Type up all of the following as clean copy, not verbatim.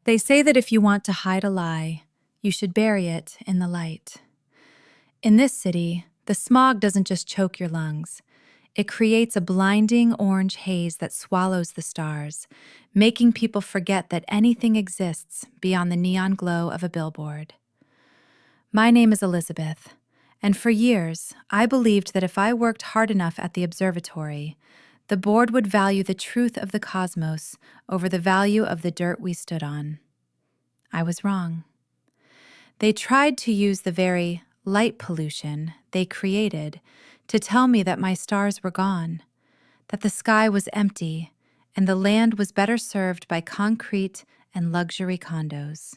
They say that if you want to hide a lie, you should bury it in the light. In this city, the smog doesn't just choke your lungs. It creates a blinding orange haze that swallows the stars, making people forget that anything exists beyond the neon glow of a billboard. My name is Elizabeth, and for years, I believed that if I worked hard enough at the observatory, the board would value the truth of the cosmos over the value of the dirt we stood on. I was wrong. They tried to use the very light pollution they created to tell me that my stars were gone, that the sky was empty, and the land was better served by concrete and luxury condos.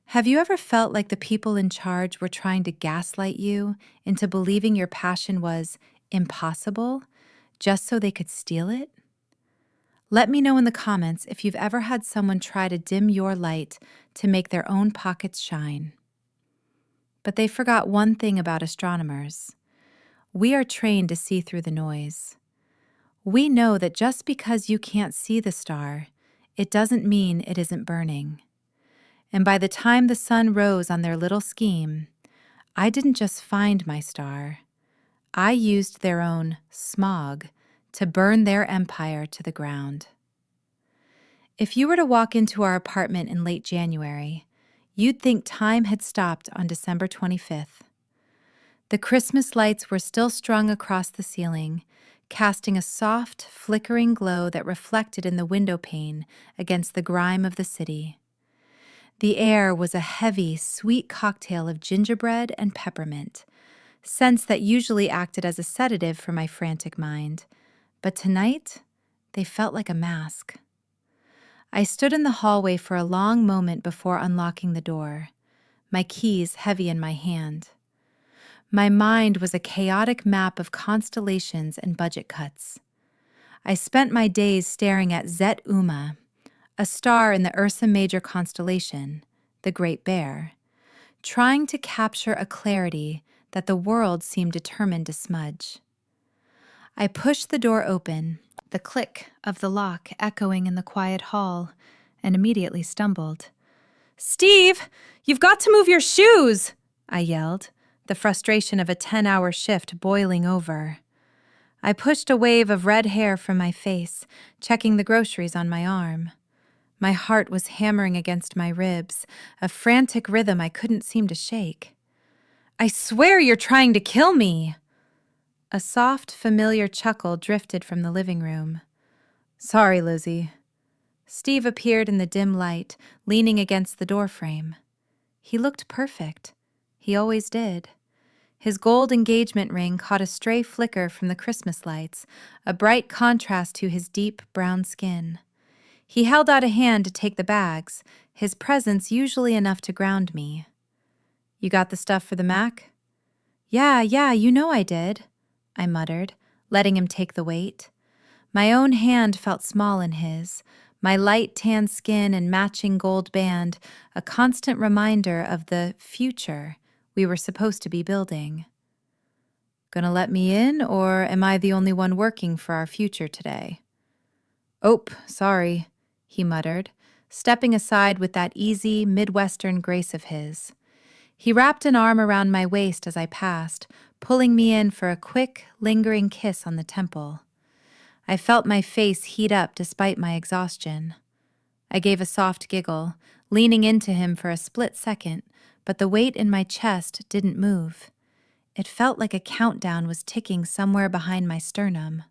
Have you ever felt like the people in charge were trying to gaslight you into believing your passion was impossible just so they could steal it? Let me know in the comments if you've ever had someone try to dim your light to make their own pockets shine. But they forgot one thing about astronomers. We are trained to see through the noise. We know that just because you can't see the star, it doesn't mean it isn't burning. And by the time the sun rose on their little scheme, I didn't just find my star. I used their own smog to burn their empire to the ground. If you were to walk into our apartment in late January, you'd think time had stopped on December 25th. The Christmas lights were still strung across the ceiling, casting a soft, flickering glow that reflected in the window pane against the grime of the city. The air was a heavy, sweet cocktail of gingerbread and peppermint, scents that usually acted as a sedative for my frantic mind, but tonight they felt like a mask. I stood in the hallway for a long moment before unlocking the door, my keys heavy in my hand. My mind was a chaotic map of constellations and budget cuts. I spent my days staring at Zet Uma, a star in the Ursa Major constellation, the Great Bear, trying to capture a clarity that the world seemed determined to smudge. I pushed the door open, the click of the lock echoing in the quiet hall, and immediately stumbled. "Steve, you've got to move your shoes!" I yelled, the frustration of a 10-hour shift boiling over. I pushed a wave of red hair from my face, checking the groceries on my arm. My heart was hammering against my ribs, a frantic rhythm I couldn't seem to shake. "I swear you're trying to kill me!" A soft, familiar chuckle drifted from the living room. "Sorry, Lizzie." Steve appeared in the dim light, leaning against the doorframe. He looked perfect. He always did. His gold engagement ring caught a stray flicker from the Christmas lights, a bright contrast to his deep brown skin. He held out a hand to take the bags, his presence usually enough to ground me. "You got the stuff for the Mac?" Yeah, you know I did," I muttered, letting him take the weight. My own hand felt small in his, my light tan skin and matching gold band, a constant reminder of the future we were supposed to be building. "Gonna let me in, or am I the only one working for our future today?" "Ope, sorry," he muttered, stepping aside with that easy, Midwestern grace of his. He wrapped an arm around my waist as I passed, pulling me in for a quick, lingering kiss on the temple. I felt my face heat up despite my exhaustion. I gave a soft giggle, leaning into him for a split second, but the weight in my chest didn't move. It felt like a countdown was ticking somewhere behind my sternum.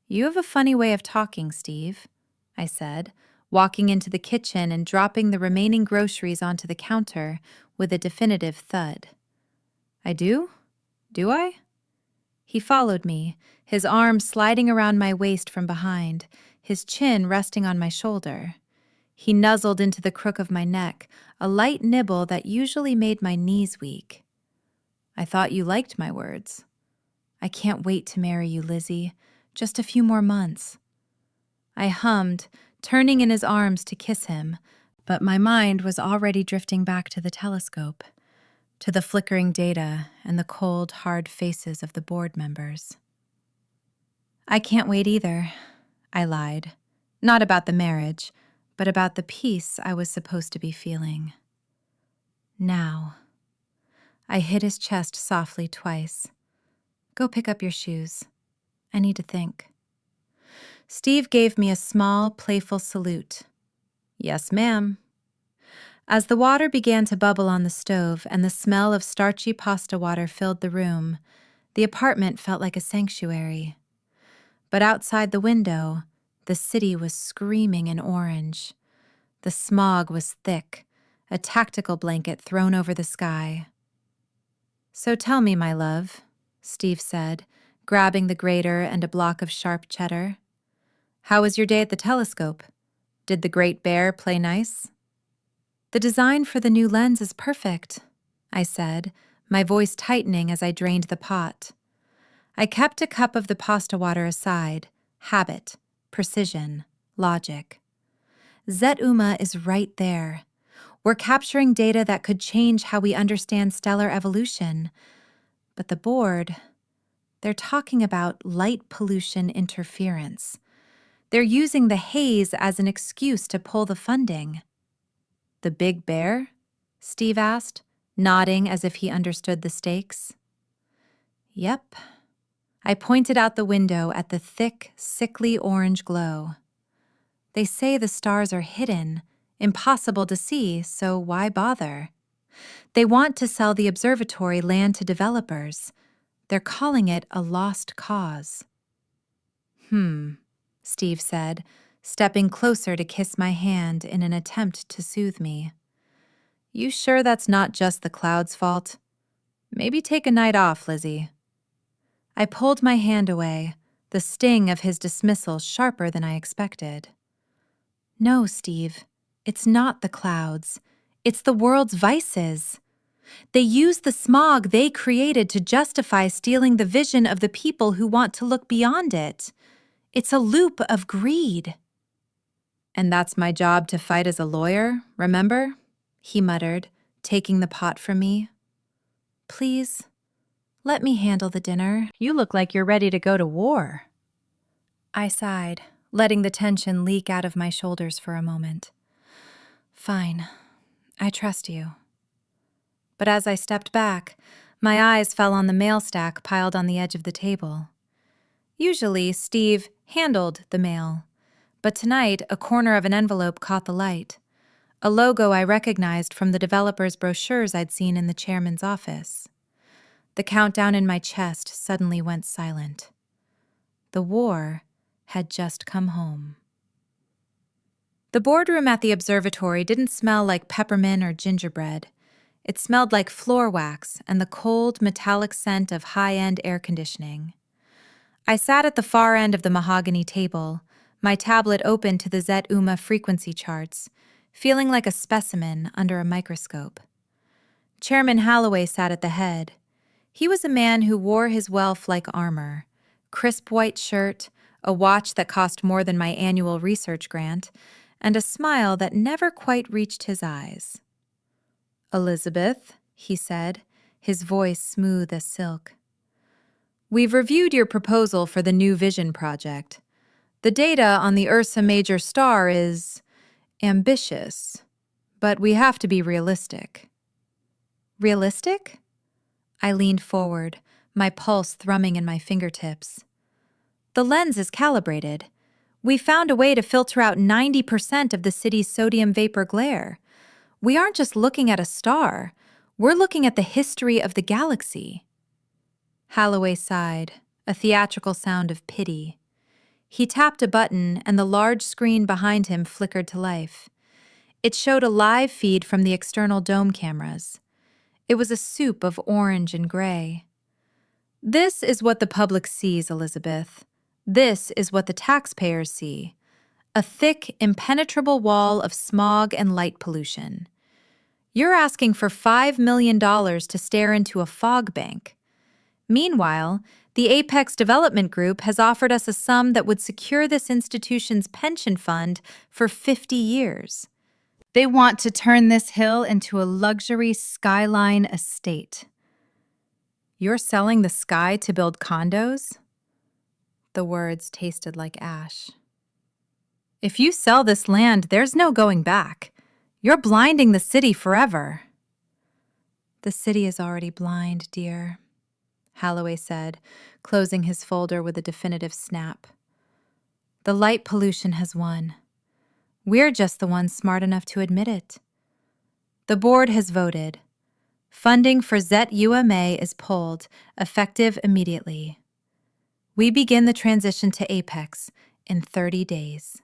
"You have a funny way of talking, Steve," I said, walking into the kitchen and dropping the remaining groceries onto the counter with a definitive thud. "I do? Do I?" He followed me, his arm sliding around my waist from behind, his chin resting on my shoulder. He nuzzled into the crook of my neck, a light nibble that usually made my knees weak. "I thought you liked my words." "I can't wait to marry you, Lizzie. Just a few more months." I hummed, turning in his arms to kiss him, but my mind was already drifting back to the telescope, to the flickering data and the cold, hard faces of the board members. "I can't wait either," I lied. Not about the marriage, but about the peace I was supposed to be feeling. Now. I hit his chest softly twice. Go pick up your shoes. I need to think. Steve gave me a small, playful salute. Yes, ma'am. As the water began to bubble on the stove and the smell of starchy pasta water filled the room, the apartment felt like a sanctuary. But outside the window, the city was screaming in orange. The smog was thick, a tactical blanket thrown over the sky. So tell me, my love, Steve said, grabbing the grater and a block of sharp cheddar. How was your day at the telescope? Did the Great Bear play nice? The design for the new lens is perfect, I said, my voice tightening as I drained the pot. I kept a cup of the pasta water aside. Habit, precision, logic. Zet-UMA is right there. We're capturing data that could change how we understand stellar evolution. But the board, they're talking about light pollution interference. They're using the haze as an excuse to pull the funding. The Big Bear? Steve asked, nodding as if he understood the stakes. Yep. I pointed out the window at the thick, sickly orange glow. They say the stars are hidden, impossible to see, so why bother? They want to sell the observatory land to developers. They're calling it a lost cause. Steve said, stepping closer to kiss my hand in an attempt to soothe me. You sure that's not just the cloud's fault? Maybe take a night off, Lizzie. I pulled my hand away, the sting of his dismissal sharper than I expected. No, Steve, it's not the clouds. It's the world's vices. They use the smog they created to justify stealing the vision of the people who want to look beyond it. It's a loop of greed. And that's my job to fight as a lawyer, remember? He muttered, taking the pot from me. Please, let me handle the dinner. You look like you're ready to go to war. I sighed, letting the tension leak out of my shoulders for a moment. Fine, I trust you. But as I stepped back, my eyes fell on the mail stack piled on the edge of the table. Usually, Steve handled the mail, but tonight a corner of an envelope caught the light, a logo I recognized from the developer's brochures I'd seen in the chairman's office. The countdown in my chest suddenly went silent. The war had just come home. The boardroom at the observatory didn't smell like peppermint or gingerbread. It smelled like floor wax and the cold, metallic scent of high-end air conditioning. I sat at the far end of the mahogany table, my tablet open to the Zet-UMA frequency charts, feeling like a specimen under a microscope. Chairman Holloway sat at the head. He was a man who wore his wealth like armor, crisp white shirt, a watch that cost more than my annual research grant, and a smile that never quite reached his eyes. Elizabeth, he said, his voice smooth as silk. We've reviewed your proposal for the New Vision project. The data on the Ursa Major star is ambitious, but we have to be realistic. Realistic? I leaned forward, my pulse thrumming in my fingertips. The lens is calibrated. We found a way to filter out 90% of the city's sodium vapor glare. We aren't just looking at a star. We're looking at the history of the galaxy. Holloway sighed, a theatrical sound of pity. He tapped a button, and the large screen behind him flickered to life. It showed a live feed from the external dome cameras. It was a soup of orange and gray. This is what the public sees, Elizabeth. This is what the taxpayers see. A thick, impenetrable wall of smog and light pollution. You're asking for $5 million to stare into a fog bank. Meanwhile, the Apex Development Group has offered us a sum that would secure this institution's pension fund for 50 years. They want to turn this hill into a luxury skyline estate. You're selling the sky to build condos? The words tasted like ash. If you sell this land, there's no going back. You're blinding the city forever. The city is already blind, dear, Holloway said, closing his folder with a definitive snap. The light pollution has won. We're just the ones smart enough to admit it. The board has voted. Funding for ZUMA is pulled, effective immediately. We begin the transition to Apex in 30 days.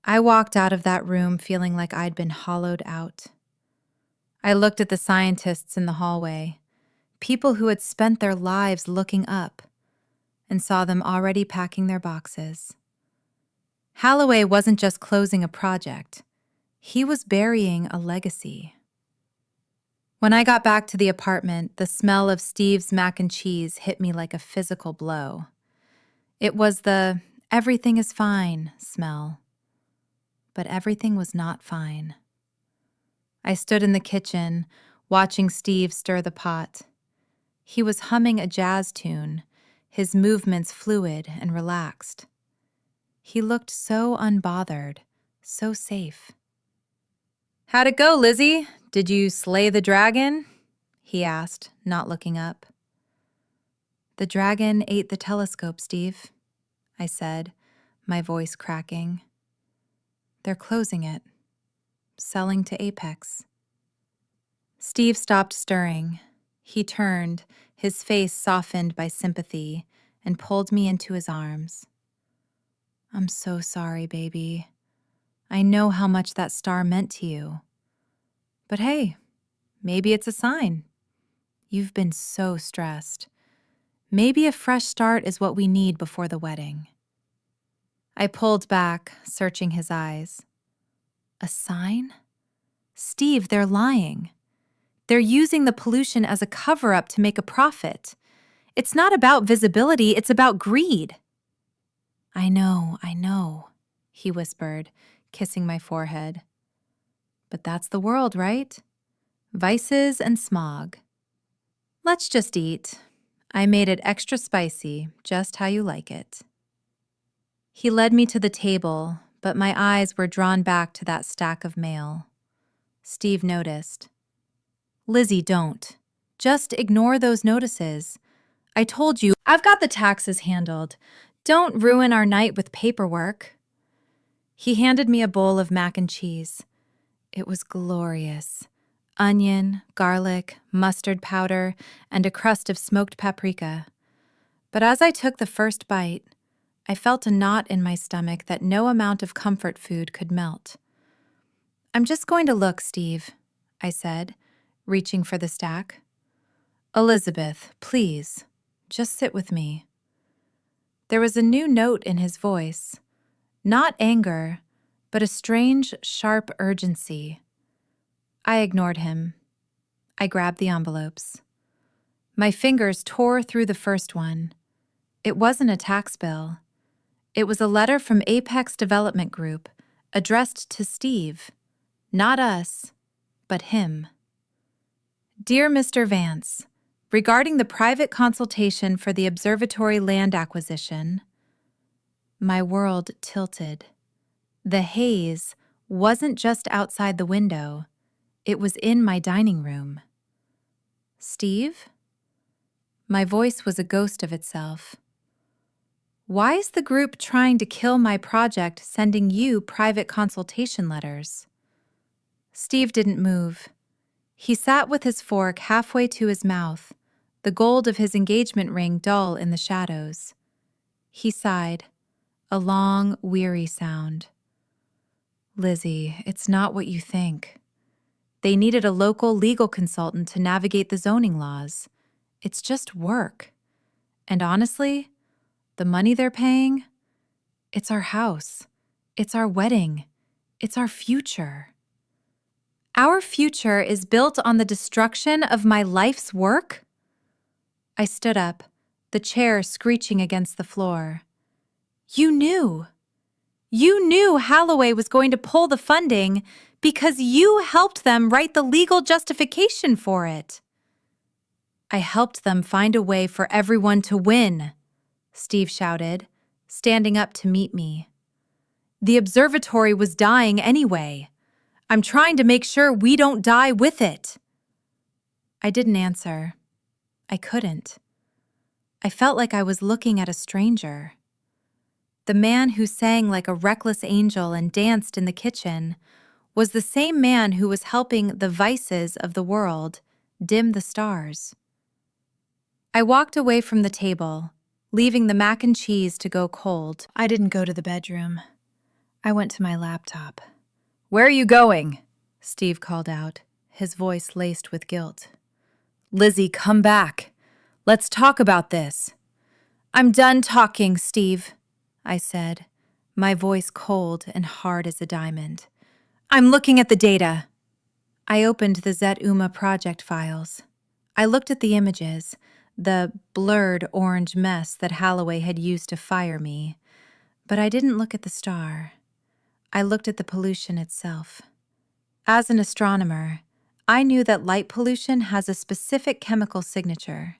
I walked out of that room feeling like I'd been hollowed out. I looked at the scientists in the hallway, people who had spent their lives looking up, and saw them already packing their boxes. Holloway wasn't just closing a project. He was burying a legacy. When I got back to the apartment, the smell of Steve's mac and cheese hit me like a physical blow. It was the "everything is fine" smell. But everything was not fine. I stood in the kitchen, watching Steve stir the pot. He was humming a jazz tune, his movements fluid and relaxed. He looked so unbothered, so safe. "How'd it go, Lizzie? Did you slay the dragon?" he asked, not looking up. "The dragon ate the telescope, Steve," I said, my voice cracking. "They're closing it, selling to Apex." Steve stopped stirring. He turned, his face softened by sympathy, and pulled me into his arms. "I'm so sorry, baby. I know how much that star meant to you. But hey, maybe it's a sign. You've been so stressed. Maybe a fresh start is what we need before the wedding." I pulled back, searching his eyes. A sign? Steve, they're lying. They're using the pollution as a cover-up to make a profit. It's not about visibility, it's about greed. I know, he whispered, kissing my forehead. But that's the world, right? Vices and smog. Let's just eat. I made it extra spicy, just how you like it. He led me to the table, but my eyes were drawn back to that stack of mail. Steve noticed. "Lizzie, don't. Just ignore those notices. I told you, I've got the taxes handled. Don't ruin our night with paperwork." He handed me a bowl of mac and cheese. It was glorious. Onion, garlic, mustard powder, and a crust of smoked paprika. But as I took the first bite, I felt a knot in my stomach that no amount of comfort food could melt. "I'm just going to look, Steve," I said, reaching for the stack. "Elizabeth, please, just sit with me." There was a new note in his voice, not anger, but a strange, sharp urgency. I ignored him. I grabbed the envelopes. My fingers tore through the first one. It wasn't a tax bill. It was a letter from Apex Development Group, addressed to Steve. Not us, but him. "Dear Mr. Vance, regarding the private consultation for the observatory land acquisition." My world tilted. The haze wasn't just outside the window. It was in my dining room. "Steve?" My voice was a ghost of itself. "Why is the group trying to kill my project sending you private consultation letters?" Steve didn't move. He sat with his fork halfway to his mouth, the gold of his engagement ring dull in the shadows. He sighed, a long, weary sound. "Lizzie, it's not what you think. They needed a local legal consultant to navigate the zoning laws. It's just work. And honestly, the money they're paying, it's our house. It's our wedding. It's our future." "Our future is built on the destruction of my life's work?" I stood up, the chair screeching against the floor. You knew Holloway was going to pull the funding because you helped them write the legal justification for it." "I helped them find a way for everyone to win," Steve shouted, standing up to meet me. The observatory was dying anyway. I'm trying to make sure we don't die with it. I didn't answer. I couldn't. I felt like I was looking at a stranger. The man who sang like a reckless angel and danced in the kitchen was the same man who was helping the vices of the world dim the stars. I walked away from the table, leaving the mac and cheese to go cold. I didn't go to the bedroom. I went to my laptop. "Where are you going?" Steve called out, his voice laced with guilt. "Lizzie, come back. Let's talk about this." "I'm done talking, Steve," I said, my voice cold and hard as a diamond. "I'm looking at the data." I opened the Zet UMA project files. I looked at the images, the blurred orange mess that Halloway had used to fire me, but I didn't look at the star. I looked at the pollution itself. As an astronomer, I knew that light pollution has a specific chemical signature.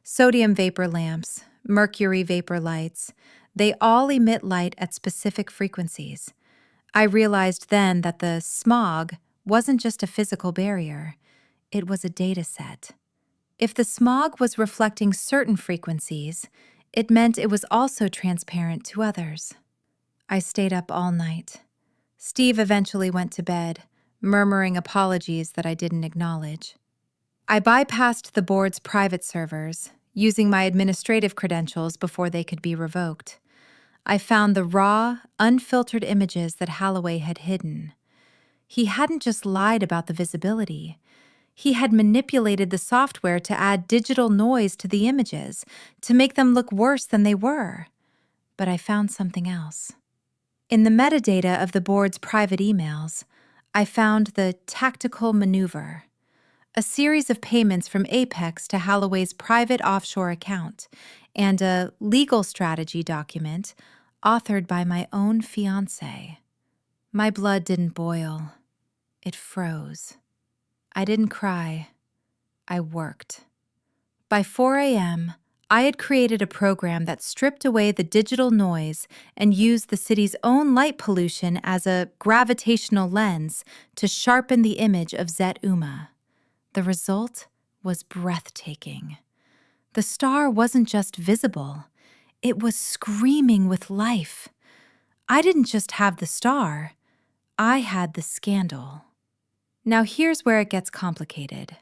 Sodium vapor lamps, mercury vapor lights, they all emit light at specific frequencies. I realized then that the smog wasn't just a physical barrier, it was a data set. If the smog was reflecting certain frequencies, it meant it was also transparent to others. I stayed up all night. Steve eventually went to bed, murmuring apologies that I didn't acknowledge. I bypassed the board's private servers, using my administrative credentials before they could be revoked. I found the raw, unfiltered images that Halloway had hidden. He hadn't just lied about the visibility. He had manipulated the software to add digital noise to the images, to make them look worse than they were. But I found something else. In the metadata of the board's private emails, I found the tactical maneuver, a series of payments from Apex to Halloway's private offshore account, and a legal strategy document authored by my own fiancé. My blood didn't boil. It froze. I didn't cry. I worked. By 4 a.m., I had created a program that stripped away the digital noise and used the city's own light pollution as a gravitational lens to sharpen the image of Zet UMA. The result was breathtaking. The star wasn't just visible, it was screaming with life. I didn't just have the star, I had the scandal. Now here's where it gets complicated.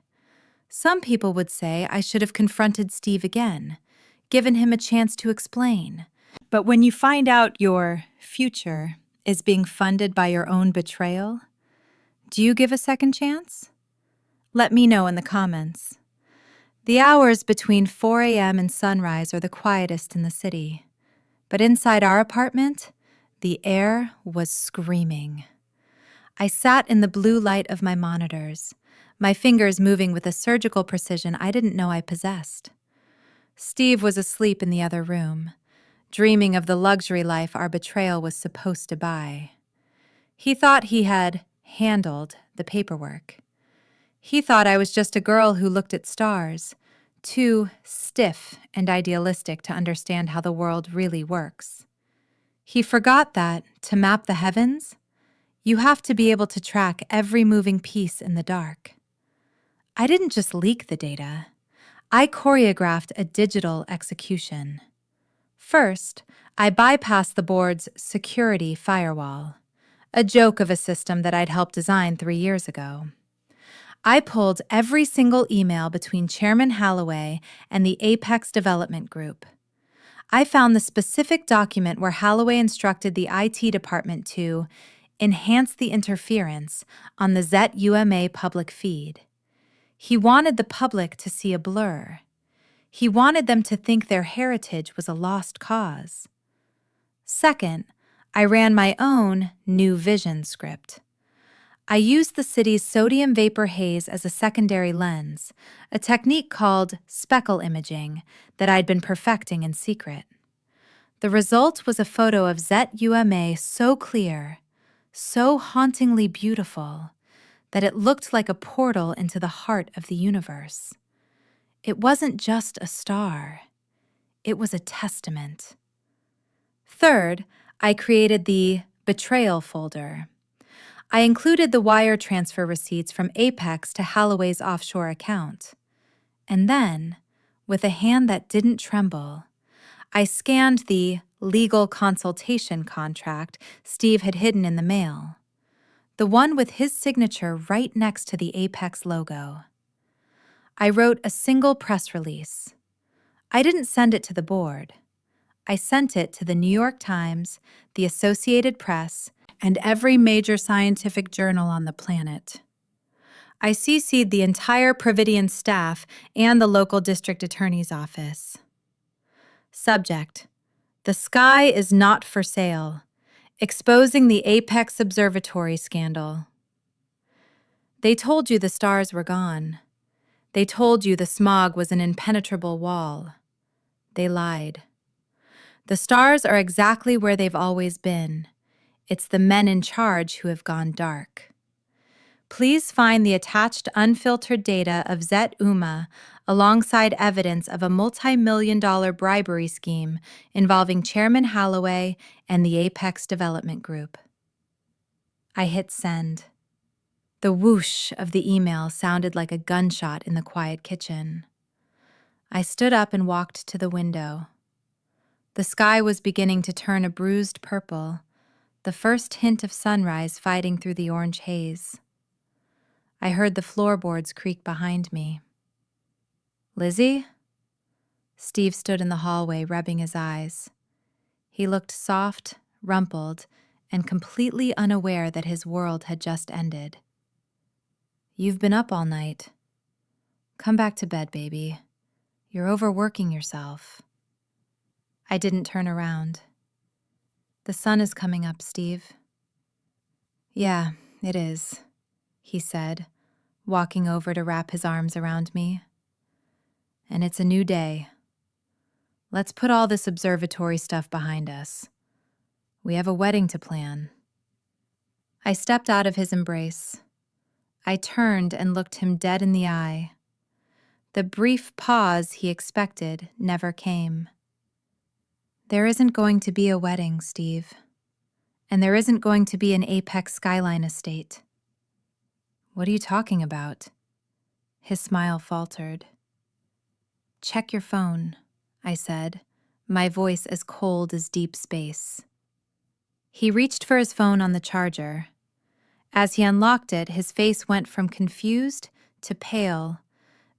Some people would say I should have confronted Steve again, given him a chance to explain. But when you find out your future is being funded by your own betrayal, do you give a second chance? Let me know in the comments. The hours between 4 a.m. and sunrise are the quietest in the city. But inside our apartment, the air was screaming. I sat in the blue light of my monitors, my fingers moving with a surgical precision I didn't know I possessed. Steve was asleep in the other room, dreaming of the luxury life our betrayal was supposed to buy. He thought he had handled the paperwork. He thought I was just a girl who looked at stars, too stiff and idealistic to understand how the world really works. He forgot that, to map the heavens, you have to be able to track every moving piece in the dark. I didn't just leak the data. I choreographed a digital execution. First, I bypassed the board's security firewall, a joke of a system that I'd helped design 3 years ago. I pulled every single email between Chairman Halloway and the Apex Development Group. I found the specific document where Halloway instructed the IT department to enhance the interference on the Zet UMA public feed. He wanted the public to see a blur. He wanted them to think their heritage was a lost cause. Second, I ran my own New Vision script. I used the city's sodium vapor haze as a secondary lens, a technique called speckle imaging that I'd been perfecting in secret. The result was a photo of Zet UMA so clear, so hauntingly beautiful, that it looked like a portal into the heart of the universe. It wasn't just a star. It was a testament. Third, I created the Betrayal folder. I included the wire transfer receipts from Apex to Holloway's offshore account. And then, with a hand that didn't tremble, I scanned the legal consultation contract Steve had hidden in the mail, the one with his signature right next to the Apex logo. I wrote a single press release. I didn't send it to the board. I sent it to the New York Times, the Associated Press, and every major scientific journal on the planet. I CC'd the entire Providian staff and the local district attorney's office. Subject: The sky is not for sale. Exposing the Apex Observatory scandal. They told you the stars were gone. They told you the smog was an impenetrable wall. They lied. The stars are exactly where they've always been. It's the men in charge who have gone dark. Please find the attached unfiltered data of Zet Uma alongside evidence of a multi-million-dollar bribery scheme involving Chairman Holloway and the Apex Development Group. I hit send. The whoosh of the email sounded like a gunshot in the quiet kitchen. I stood up and walked to the window. The sky was beginning to turn a bruised purple, the first hint of sunrise fighting through the orange haze. I heard the floorboards creak behind me. Lizzie? Steve stood in the hallway, rubbing his eyes. He looked soft, rumpled, and completely unaware that his world had just ended. You've been up all night. Come back to bed, baby. You're overworking yourself. I didn't turn around. The sun is coming up, Steve. Yeah, it is, he said, walking over to wrap his arms around me. And it's a new day. Let's put all this observatory stuff behind us. We have a wedding to plan. I stepped out of his embrace. I turned and looked him dead in the eye. The brief pause he expected never came. There isn't going to be a wedding, Steve. And there isn't going to be an Apex Skyline estate. What are you talking about? His smile faltered. Check your phone, I said, my voice as cold as deep space. He reached for his phone on the charger. As he unlocked it, his face went from confused to pale,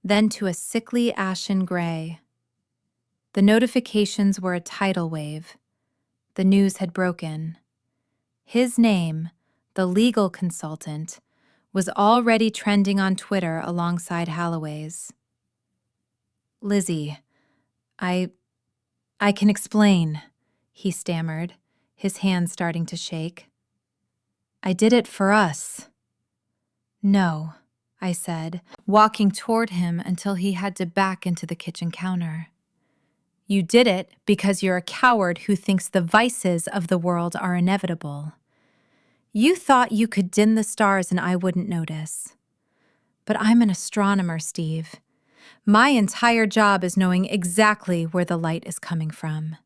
then to a sickly ashen gray. The notifications were a tidal wave. The news had broken. His name, the legal consultant, was already trending on Twitter alongside Holloway's. Lizzie, I can explain, he stammered, his hands starting to shake. I did it for us. No, I said, walking toward him until he had to back into the kitchen counter. You did it because you're a coward who thinks the vices of the world are inevitable. You thought you could dim the stars and I wouldn't notice. But I'm an astronomer, Steve. My entire job is knowing exactly where the light is coming from.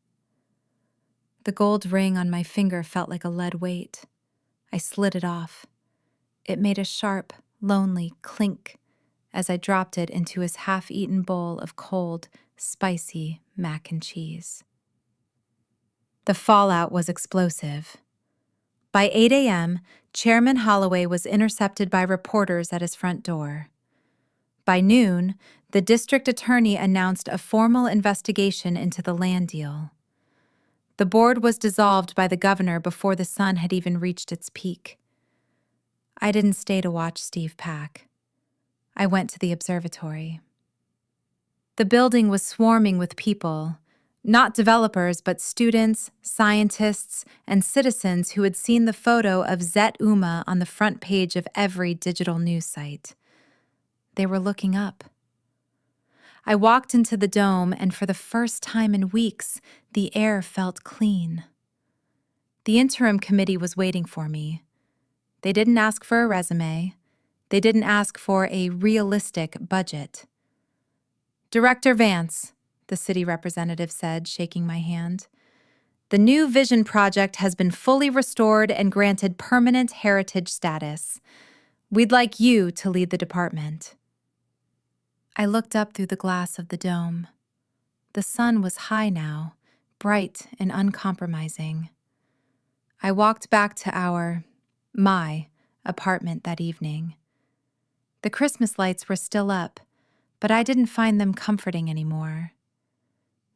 The gold ring on my finger felt like a lead weight. I slid it off. It made a sharp, lonely clink as I dropped it into his half-eaten bowl of cold, spicy mac and cheese. The fallout was explosive. By 8 a.m., Chairman Holloway was intercepted by reporters at his front door. By noon, the district attorney announced a formal investigation into the land deal. The board was dissolved by the governor before the sun had even reached its peak. I didn't stay to watch Steve pack. I went to the observatory. The building was swarming with people, not developers, but students, scientists, and citizens who had seen the photo of Zet Uma on the front page of every digital news site. They were looking up. I walked into the dome, and for the first time in weeks, the air felt clean. The interim committee was waiting for me. They didn't ask for a resume. They didn't ask for a realistic budget. Director Vance, the city representative said, shaking my hand. The new Vision project has been fully restored and granted permanent heritage status. We'd like you to lead the department. I looked up through the glass of the dome. The sun was high now, bright and uncompromising. I walked back to my apartment that evening. The Christmas lights were still up, but I didn't find them comforting anymore.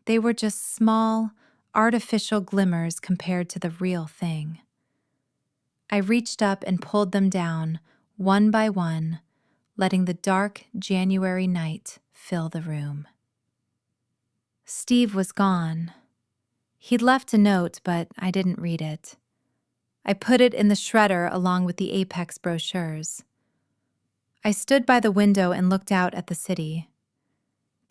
They were just small, artificial glimmers compared to the real thing. I reached up and pulled them down, one by one, letting the dark January night fill the room. Steve was gone. He'd left a note, but I didn't read it. I put it in the shredder along with the Apex brochures. I stood by the window and looked out at the city.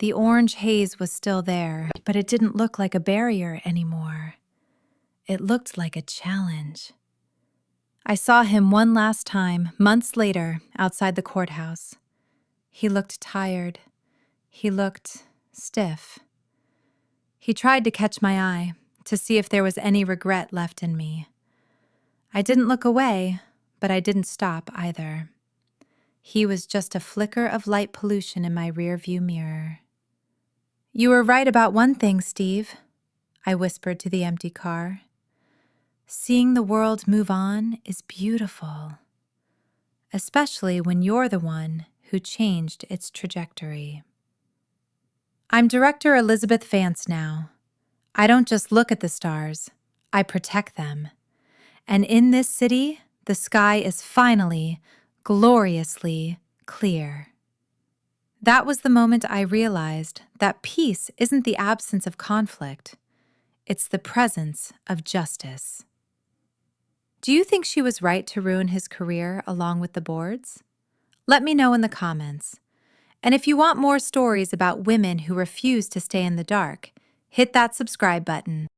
The orange haze was still there, but it didn't look like a barrier anymore. It looked like a challenge. I saw him one last time, months later, outside the courthouse. He looked tired. He looked stiff. He tried to catch my eye, to see if there was any regret left in me. I didn't look away, but I didn't stop either. He was just a flicker of light pollution in my rearview mirror. You were right about one thing, Steve, I whispered to the empty car. Seeing the world move on is beautiful, especially when you're the one who changed its trajectory. I'm Director Elizabeth Fiance now. I don't just look at the stars, I protect them. And in this city, the sky is finally, gloriously clear. That was the moment I realized that peace isn't the absence of conflict, it's the presence of justice. Do you think she was right to ruin his career along with the boards? Let me know in the comments. And if you want more stories about women who refuse to stay in the dark, hit that subscribe button.